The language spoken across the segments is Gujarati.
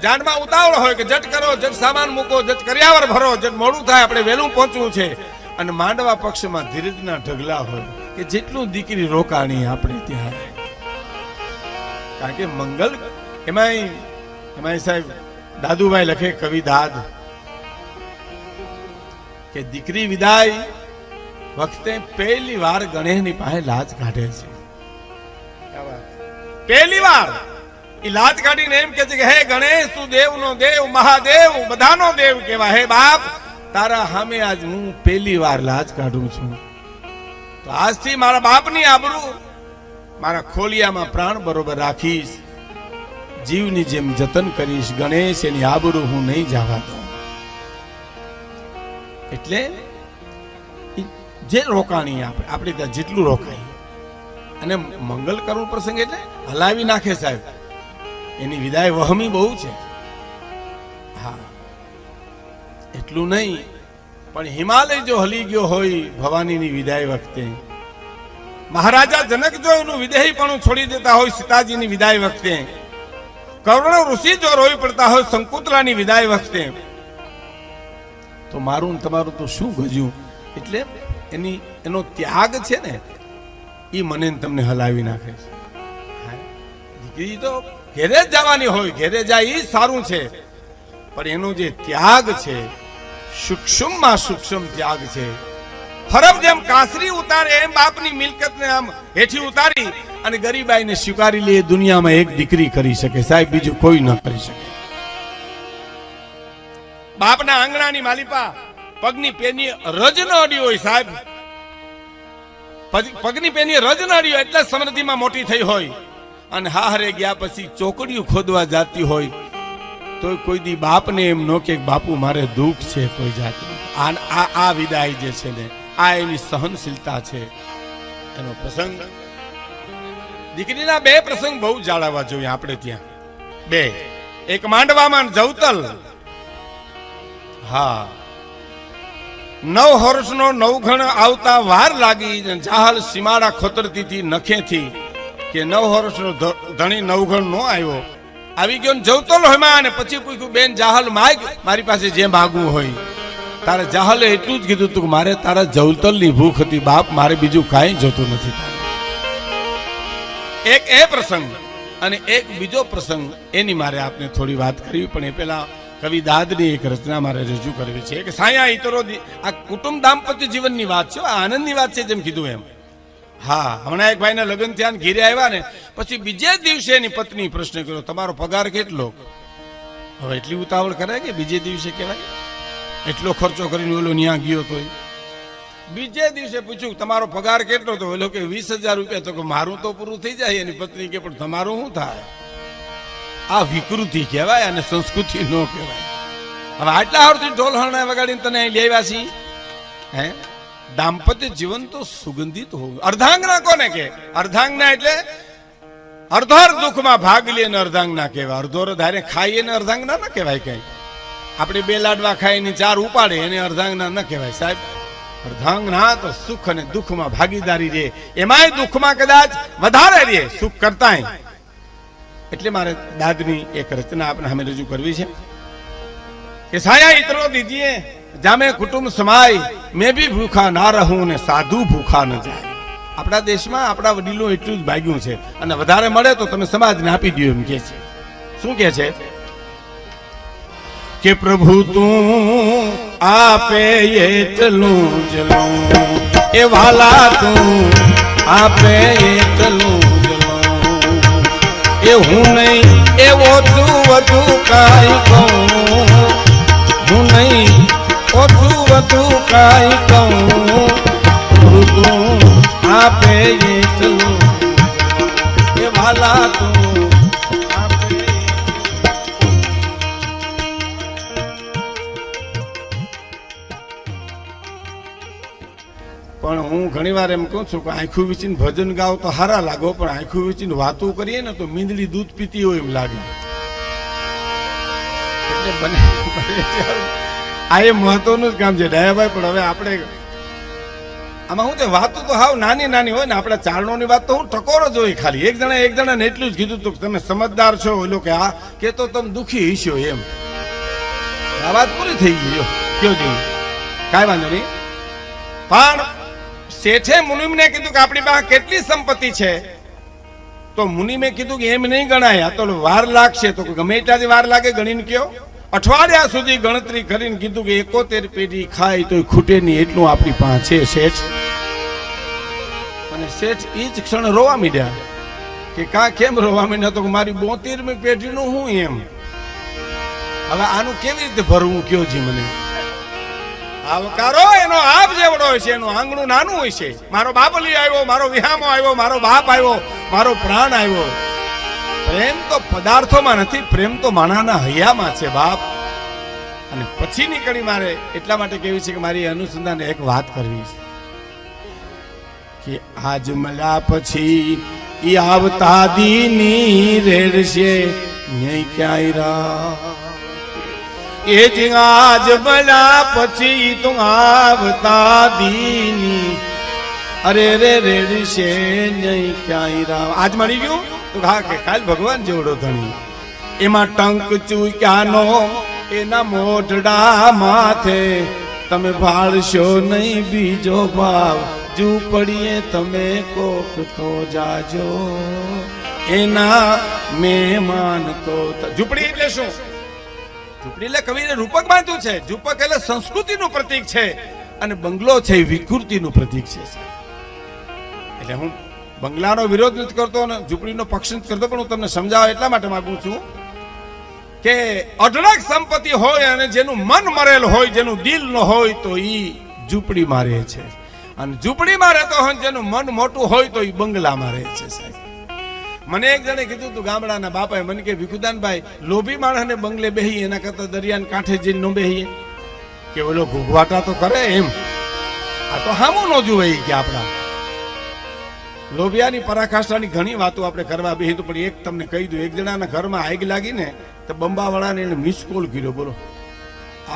જાનમાં ઉતાવળ હોય કે જટ કરો, જટ સામાન મૂકો, જટ કર્યાવર ભરો, જટ મોડું થાય, આપણે વહેલું પહોંચવું છે. અને માંડવા પક્ષમાં ધીરજના ઢગલા હોય કે જેટલું દીકરી રોકાણી આપણે ત્યાં. કારણ કે મંગલ એમાંય સાહેબ દાદુભાઈ લખે કવિ દાદ કે દીકરી વિદાય વખતે પહેલી વાર ગણેશની પાસે લાજ કાઢે છે. પહેલી વાર એ લાજ કાઢીને એમ કે છે કે હે ગણેશ, તું દેવનો દેવ, મહાદેવ, બધાનો દેવ કહેવાય. હે બાપ, તારા સામે આજ હું પહેલી વાર લાજ કાઢું છું. તો આજથી મારા બાપની આબરૂ મારા ખોલિયામાં પ્રાણ બરોબર રાખીશ, જીવની જેમ જતન કરીશ. ગણેશ, એની આબરૂ હું નહીં જવા દઉં. એટલે જે રોકાણી આપણે ત્યાં જેટલું રોકાય. અને મંગલ કરુણ પ્રસંગ એટલે હલાવી નાખે સાહેબ. એની વિદાય વહમી બહુ છે. હા, એટલું નહીં પણ હિમાલય જો હલી ગયો હોય ભવાનીની વિદાય વખતે, મહારાજા જનક જો એનું વિદેહીપણું છોડી દેતા હોય સીતાજીની વિદાય વખતે, કર્ણ ઋષિ જો રોઈ પડતા હોય શંકુતલાની વિદાય વખતે, તો મારું તમારું તો શું ગજ્યું. એટલે એનો ત્યાગ છે ને એ મને તમને હલાવી નાખે છે. દીકરી તો ઘેરે જ જવાની હોય, ઘેરે જાય એ સારું છે, પણ એનો જે ત્યાગ છે સૂક્ષ્મમાં સૂક્ષ્મ ત્યાગ છે. ફરબ જેમ કાસરી ઉતારે એમ બાપની મિલકતને આમ હેઠી ઉતારી અને ગરીબાઈને સ્વીકારી લે. દુનિયામાં એક દીકરી કરી શકે સાહેબ, બીજું કોઈ ન કરી શકે. બાપના આંગણાની માલિપા પગની પેની રજ ન અડી હોય સાહેબ, પગની પેની રજ ન અડી હોય એટલે સમૃદ્ધિમાં મોટી થઈ હોય. અને હારે ગયા પછી ચોકડીઓ ખોદવા જાતી હોય તો કોઈ દી બાપને એમ નો કે બાપુ મારે દુઃખ છે કોઈ જાતનું. આ વિદાય જે છે ને, આ એની સહનશીલતા છે. એનો પ્રસંગ, દીકરીના બે પ્રસંગ બહુ જાળવવા જોઈએ આપણે ત્યાં. બે, એક માંડવામાં જવતલ. હા, 9 વર્ષનો નવઘણ આવતા વાર લાગી. જાહલ સીમાડા ખોતરતી નખેથી કે 9 વર્ષનો ધણી નવઘણ નો આવ્યો, આવી ગયો ને જવતલ હોય. અને પછી પૂછ્યું બેન જાહલ માગ, મારી પાસે જે માગવું હોય. તારે જાહલે એટલું જ કીધું તું કે મારે તારા જવતલની ભૂખ હતી બાપ, મારે બીજું કાંઈ જોતું નથી. એક એ પ્રસંગ અને એક બીજો પ્રસંગ એની મારે આપને થોડી વાત કરવી, પણ એ પેલા કવિ દાદની એક રચના મારે રજૂ કરવી છે કે સાયા ઇતરો. આ કુટુંબ દાંપત્ય જીવનની વાત છે, આનંદની વાત છે જેમ કીધું એમ. હા, હમણાં એક ભાઈના લગ્ન થયા ઘેરે આવ્યા ને પછી બીજે દિવસે એની પત્ની પ્રશ્ન કર્યો તમારો પગાર કેટલો. હવે એટલી ઉતાવળ કરાય કે બીજે દિવસે કહેવાય? એટલો ખર્ચો કરીને ઓલો ન્યા ગયો તો બીજે દિવસે પૂછ્યું તમારો પગાર કેટલો, તો ઓલો કે 20,000 રૂપિયા. તો કે મારું તો પૂરું થઈ જાય. એની પત્ની કે પણ તમારું શું થાય? આ વિકૃતિ કહેવાય અને સંસ્કૃતિ ન કહેવાય. હવે આટલા આવડતી ઢોલ હરણા વગાડીને તને અહીં લેવા છી. હે, દાંપત્ય જીવન તો સુગંધિત હોવું. અર્ધાંગના કોને કે? અર્ધાંગના એટલે અર્ધોર દુઃખમાં ભાગ લે ને અર્ધાંગના કહેવાય. અર્ધોર ધારે ખાઈએ ને અર્ધાંગના ન કહેવાય. કઈ આપણે 2 લાડવા ખાઈને 4 ઉપાડે એને અર્ધાંગના ન કહેવાય સાહેબ. અર્ધાંગના તો સુખ અને દુઃખમાં ભાગીદારી રે, એમાંય દુઃખમાં કદાચ વધારે રે સુખ કરતા. એટલે મારે દાદની એક રચના આપણે સામે રજૂ કરવી છે કે સાયા ઇતરો દીજીએ જામે કુટુંબ સમાય, મેં ભી ભૂખા ના રહું ને સાધુ ભૂખા ન જાય. આપણા દેશમાં આપણા વડીલો એટલું જ ભાગ્યું છે અને વધારે મળે તો તમે સમાજને આપી દો એમ કે છે. શું કે છે કે પ્રભુ તું આપે એટલું જ લઉં, એ વાલા તું આપે એટલું જ લઉં, એ હું નહીં એવો તું વધુ કાંઈ કહું, હું નહીં ઓછું વધુ કાંઈ કહું, તું આપે એટલું, એ વાલા તું આપે. પણ હું ઘણી વાર એમ કહું છું કે આંખું વીચીને ભજન ગાવ તો હારા લાગો, પણ આંખું વીચીને વાતું કરીએ ને તો મીંદડી દૂધ પીતી હોય એમ લાગે. એટલે બને આ એ મહત્વનું જ કામ છે ડાયાભાઈ. પણ હવે આપણે આમાં હું તે વાતો તો હાવ નાની નાની હોય ને, આપણે ચારણોની વાત તો હું ટકોરો જ હોય ખાલી. એક જણાને એટલું જ કીધું તું કે તમે સમજદાર છો, ઓલો કે હા કે તો તમે દુખી હશો એમ. આ વાત પૂરી થઈ ગઈ. કયો જી કાંઈ વાંધો નહીં. પણ શેઠે મુનિમને કીધું કે આપણી પાસે કેટલી સંપત્તિ છે, તો મુનિમે કીધું કે એમ નહીં ગણાય, આ તો વાર લાગશે. તો ગમે એટલાથી વાર લાગે ગણીને કયો. અઠવાડિયા સુધી ગણતરી કરીને કીધું કે 71 પેઢી ખાય તો ખૂટે નહીં એટલું આપણી પાસે છે શેઠ. અને શેઠ એ જ ક્ષણ રોવા માંડ્યા કે કા કેમ રોવા માંડ્યા? તો મારી 72મી પેઢીનું હું એમ. હવે આનું કેવી રીતે ભરવું કયો જી મને? આવકારો એનો આપ જેવડો હોય છે, એનું આંગણું નાનું હોય છે. મારો બાપલી આવ્યો, મારો વિહામો આવ્યો, મારો બાપ આવ્યો, મારો પ્રાણ આવ્યો. પ્રેમ તો પદાર્થોમાં નથી, પ્રેમ તો માણાના હૈયામાં છે બાપ. અને પછી નીકળી મારે એટલા માટે કેવી છે કે મારી અનુસંધાન એક વાત કરવી છે કે આજ મળ્યા પછી ઈ આવતા દીની રેડશે નહીં ક્યાંય રા. એ જ આજ મળ્યા પછી તું આવતા દીની અરે રે રેડશે નહીં ક્યાંય રા. આજ મળી ગયું તો હા કે કાલ ભગવાન જેવડો ધણી. એમાં ટંક ચૂક્યાનો એના મોઢડા માથે તમે ભાળશો નહીં બીજો ભાવ. ઝૂંપડીએ તમે કોક તો જાજો એના મહેમાન તો. ઝૂંપડી એટલે શું? ઝૂંપડી એટલે કવિને રૂપક બાંધ્યું છે. ઝૂંપક એટલે સંસ્કૃતિનું પ્રતીક છે અને બંગલો છે એ વિકૃતિનું પ્રતીક છે. એટલે હું બંગલાનો વિરોધ નથી કરતો અને ઝૂંપડીનો પક્ષ નથી કરતો, પણ હું તમને સમજાવવા એટલા માટે માંગુ છું કે અઢળક સંપત્તિ હોય અને જેનું મન મરેલ હોય, જેનું દિલ ન હોય, તો ઈ ઝૂંપડીમાં રહે છે. અને ઝૂંપડીમાં રહેતો હોય જેનું મન મોટું હોય તો ઈ બંગલામાં રહે છે. સાહેબ મને એક જણે કીધું તું, ગામડાના બાપાએ મને કે ભીખુદાનભાઈ, લોભી માણસને બંગલે બેહી એના કરતા દરિયાના કાંઠે જઈને ન બેહીએ કે ઓલો ઘૂઘવાટા તો કરે એમ. આ તો હામું ન જુએ કે આપણા લોભિયાની પરાકાષ્ઠાની ઘણી વાતો આપણે કરવા બેહી તો, પણ એક તમને કહી દઉં. એક જણાના ઘરમાં આગ લાગી ને તો બંબાવાળાને એને મિસ કોલ કર્યો. બોલો,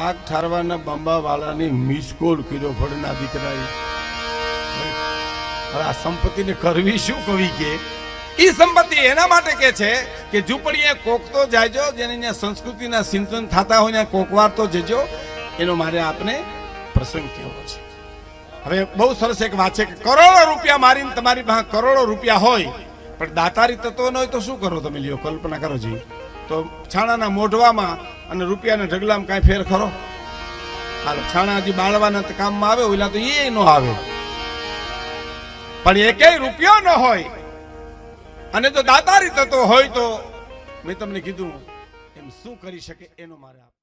આગ ઠારવાના બંબાવાળાને મિસ કોલ કર્યો ભડના દીકરાએ. હવે આ સંપત્તિને કરવી શું કવિ કે? ઈ સંપત્તિ એના માટે કે છે કે ઝૂંપડીએ કોક તો જાયજો, જેને ત્યાં સંસ્કૃતિના સિંચન થતા હોય ત્યાં કોકવાર તો જજો. એનો મારે આપને પ્રસંગ કહેવો છે. હવે બહુ સરસ એક વાત છે કે કરોડો રૂપિયા મારીને તમારી પાસે કરોડો રૂપિયા હોય પણ દાતારી તત્વ ન હોય તો શું કરો તમે? લ્યો કલ્પના કરો જી. તો છાણાના મોઢવામાં અને રૂપિયાના ઢગલામાં કાંઈ ફેર ખરો? હાલો, છાણા હજી બાળવાના કામમાં આવે, ઓલા તો એ ન આવે. પણ એકેય રૂપિયો ન હોય અને જો દાતારી તત્વ હોય તો મેં તમને કીધું એમ શું કરી શકે એનો મારે